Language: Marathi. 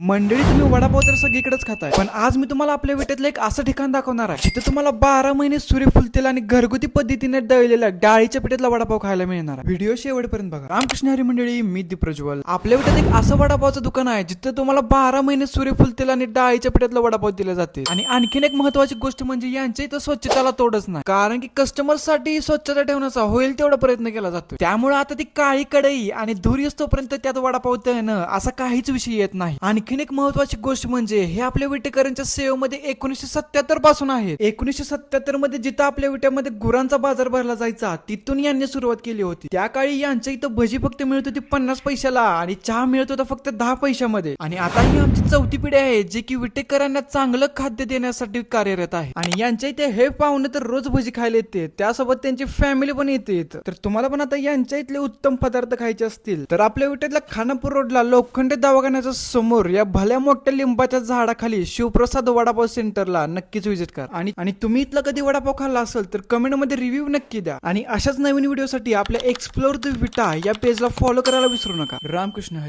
मंडळी, तुम्ही वडापाव तर सगळीकडेच खाताय, पण आज मी तुम्हाला आपल्या विट्यातलं एक असं ठिकाण दाखवणार आहे जिथे तुम्हाला 12 महिने सूर्यफूल तेल आणि घरगुती पद्धतीने दळलेल्या डाळीच्या पिठातला वडापाव खायला मिळणार आहे. व्हिडिओ शेवटपर्यंत बघा. रामकृष्ण हरी मंडळी, मी प्रज्वल. आपल्या विट्यात एक असं वडापावचं दुकान आहे जिथे तुम्हाला 12 महिने सूर्यफूल तेल आणि डाळीच्या पिठातला वडापाव दिला जाते. आणि आणखीन एक महत्वाची गोष्ट म्हणजे यांच्या इथं स्वच्छताला तोडच नाही, कारण की कस्टमर साठी स्वच्छता ठेवण्याचा होईल तेवढा प्रयत्न केला जातो. त्यामुळे आता ती काळी कढई आणि धूर येतोपर्यंत त्यात वडापाव तळणं असा काहीच विषय येत नाही. आणखीन एक महत्वाची गोष्ट म्हणजे हे आपल्या विटेकरांच्या सेवेमध्ये 1977 पासून आहे. 1977 मध्ये जिथं आपल्या विट्यामध्ये गुरांचा बाजार भरला जायचा तिथून यांनी सुरुवात केली होती. त्या काळी यांच्या इथं भजी फक्त मिळत होती 50 पैशाला आणि चहा मिळत होता फक्त 10 पैशामध्ये. आणि आता ही आमची चौथी पिढी आहे जे की विटेकरांना चांगलं खाद्य देण्यासाठी कार्यरत आहे. आणि यांच्या इथे हे पाहुणे तर रोज भजी खायला येते, त्यासोबत त्यांची फॅमिली पण येते. तर तुम्हाला पण आता यांच्या इथले उत्तम पदार्थ खायचे असतील तर आपल्या विट्यातल्या खानापूर रोडला लोखंडे दवाखान्याच्या समोर या भल्या मोठ्या लिंबाच्या झाडाखाली शिवप्रसाद वडापाव सेंटरला नक्कीच व्हिजिट करा. आणि तुम्ही इथला कधी वडापाव खाल्ला असेल तर कमेंट मध्ये रिव्ह्यू नक्की द्या. आणि अशाच नवीन व्हिडिओसाठी आपल्या एक्सप्लोर द विटा या पेजला फॉलो करायला विसरू नका. रामकृष्ण हरी.